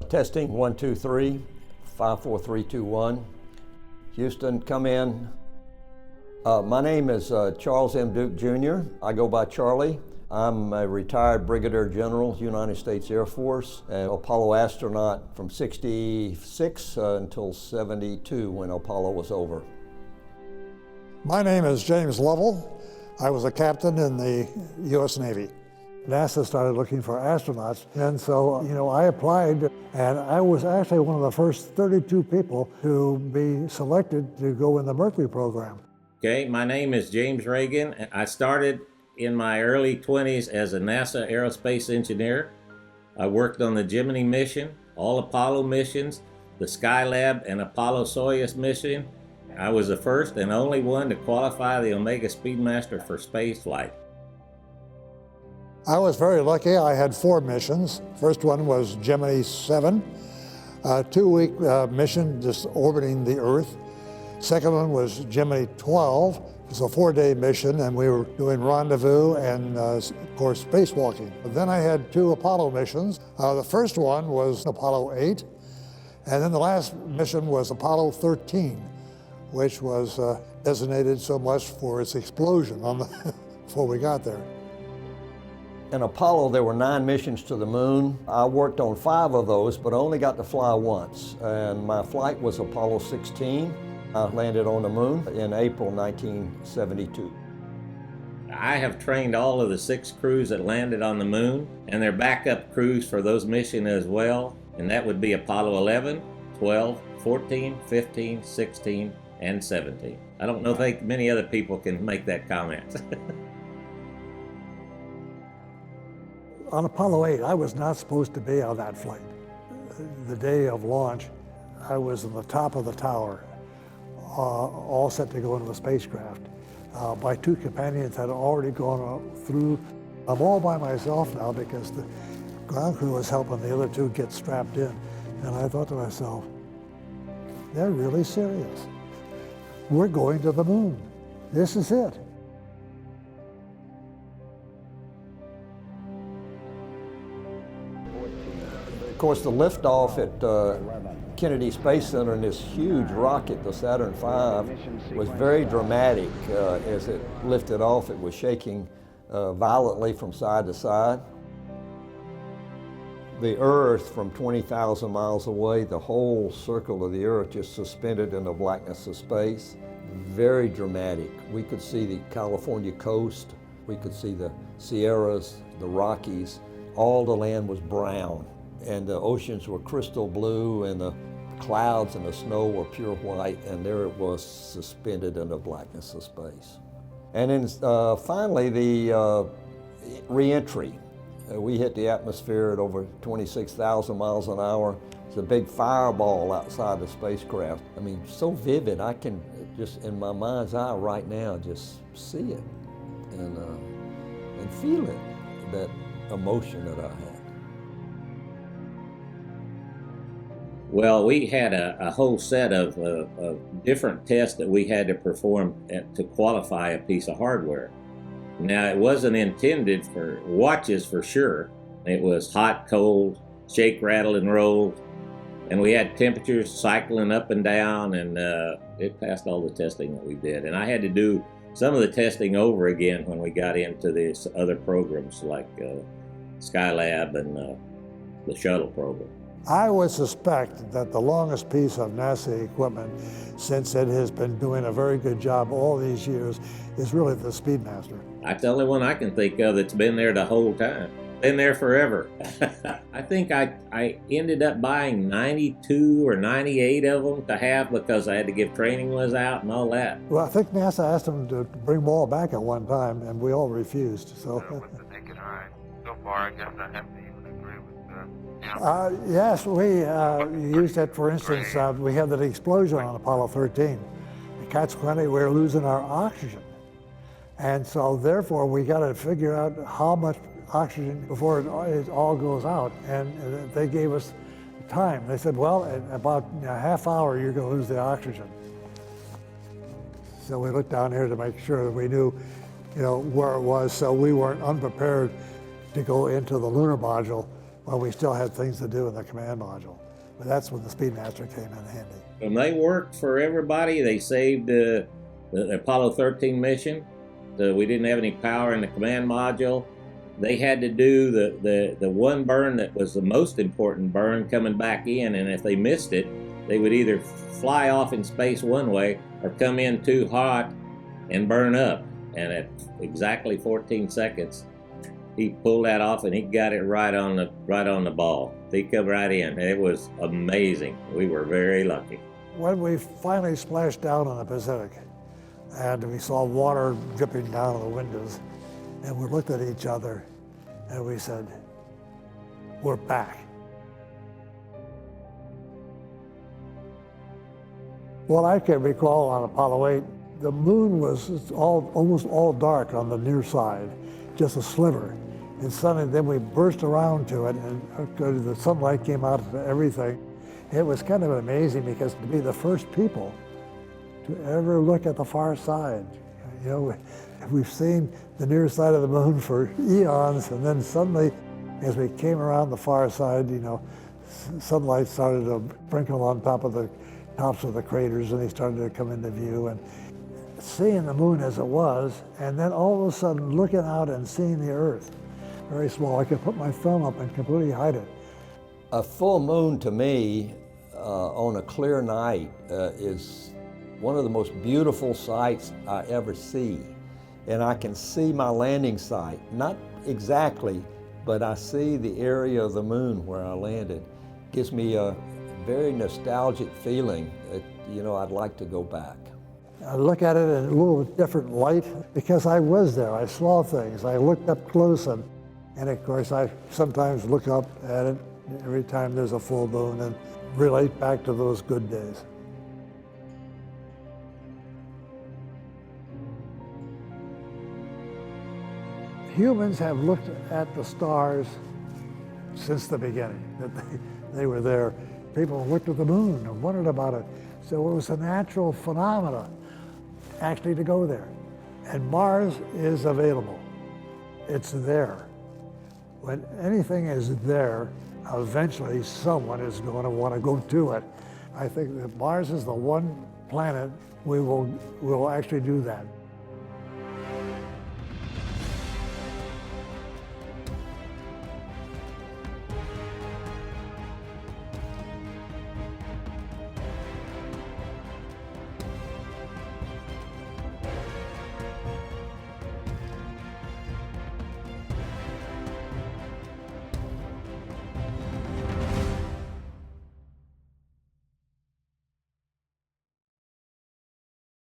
Testing 1, 2, 3, 5, 4, 3, 2, 1. Houston, come in. My name is Charles M. Duke Jr. I go by Charlie. I'm a retired Brigadier General, United States Air Force, an Apollo astronaut from 66 until 72 when Apollo was over. My name is James Lovell. I was a captain in the U.S. Navy. NASA started looking for astronauts, and so, I applied, and I was actually one of the first 32 people to be selected to go in the Mercury program. Okay, my name is James Reagan. I started in my early 20s as a NASA aerospace engineer. I worked on the Gemini mission, all Apollo missions, the Skylab and Apollo-Soyuz mission. I was the first and only one to qualify the Omega Speedmaster for space flight. I was very lucky. I had 4 missions. First one was Gemini 7, a 2-week mission just orbiting the Earth. Second one was Gemini 12. It was a 4-day mission, and we were doing rendezvous and, of course, spacewalking. Then I had 2 Apollo missions. The first one was Apollo 8, and then the last mission was Apollo 13, which was designated so much for its explosion before we got there. In Apollo, there were 9 missions to the moon. I worked on 5 of those, but only got to fly once. And my flight was Apollo 16. I landed on the moon in April 1972. I have trained all of the 6 crews that landed on the moon and their backup crews for those missions as well. And that would be Apollo 11, 12, 14, 15, 16, and 17. I don't think many other people can make that comment. On Apollo 8, I was not supposed to be on that flight. The day of launch, I was on the top of the tower, all set to go into the spacecraft. My 2 companions had already gone through. I'm all by myself now because the ground crew was helping the other 2 get strapped in. And I thought to myself, they're really serious. We're going to the moon. This is it. Of course, the liftoff at Kennedy Space Center in this huge rocket, the Saturn V, was very dramatic. As it lifted off, it was shaking violently from side to side. The Earth, from 20,000 miles away, the whole circle of the Earth just suspended in the blackness of space. Very dramatic. We could see the California coast. We could see the Sierras, the Rockies. All the land was brown. And the oceans were crystal blue, and the clouds and the snow were pure white, and there it was suspended in the blackness of space. And then finally, the re-entry. We hit the atmosphere at over 26,000 miles an hour. It's a big fireball outside the spacecraft. I mean, so vivid, I can just, in my mind's eye right now, just see it and feel it, that emotion that I had. Well, we had a whole set of different tests that we had to perform to qualify a piece of hardware. Now, it wasn't intended for watches for sure. It was hot, cold, shake, rattle, and roll. And we had temperatures cycling up and down, and it passed all the testing that we did. And I had to do some of the testing over again when we got into these other programs like Skylab and the shuttle program. I would suspect that the longest piece of NASA equipment, since it has been doing a very good job all these years, is really the Speedmaster. That's the only one I can think of that's been there the whole time. Been there forever. I think I ended up buying 92 or 98 of them to have because I had to give training was out and all that. Well, I think NASA asked them to bring them all back at one time, and we all refused. So. With the naked eye, so far, I guess I have to even agree with yes, we used it, for instance, we had that explosion on Apollo 13. Consequently, we're losing our oxygen. And so therefore, we got to figure out how much oxygen before it all goes out. And they gave us time. They said, well, in about a half hour, you're going to lose the oxygen. So we looked down here to make sure that we knew, where it was, so we weren't unprepared to go into the lunar module Well, we still had things to do in the command module, but that's when the Speedmaster came in handy. When they worked for everybody, they saved the Apollo 13 mission. We didn't have any power in the command module. They had to do the one burn that was the most important burn coming back in, and if they missed it, they would either fly off in space one way or come in too hot and burn up. And at exactly 14 seconds, he pulled that off and he got it right on the ball. He come right in. It was amazing. We were very lucky. When we finally splashed down on the Pacific, and we saw water dripping down on the windows, and we looked at each other and we said, we're back. What I can recall on Apollo 8, the moon was almost all dark on the near side, just a sliver. And suddenly then we burst around to it, and the sunlight came out of everything. It was kind of amazing because to be the first people to ever look at the far side. You know, we've seen the near side of the moon for eons, and then suddenly, as we came around the far side, you know, sunlight started to sprinkle on top of the tops of the craters, and they started to come into view. And seeing the moon as it was, and then all of a sudden looking out and seeing the Earth, very small. I could put my thumb up and completely hide it. A full moon to me on a clear night is one of the most beautiful sights I ever see. And I can see my landing site, not exactly, but I see the area of the moon where I landed. Gives me a very nostalgic feeling that, you know, I'd like to go back. I look at it in a little different light because I was there. I saw things. I looked up close, and of course I sometimes look up at it every time there's a full moon and relate back to those good days. Humans have looked at the stars since the beginning, that they were there. People looked at the moon and wondered about it. So it was a natural phenomenon actually to go there. And Mars is available. It's there. When anything is there, eventually someone is going to want to go to it. I think that Mars is the one planet we will actually do that.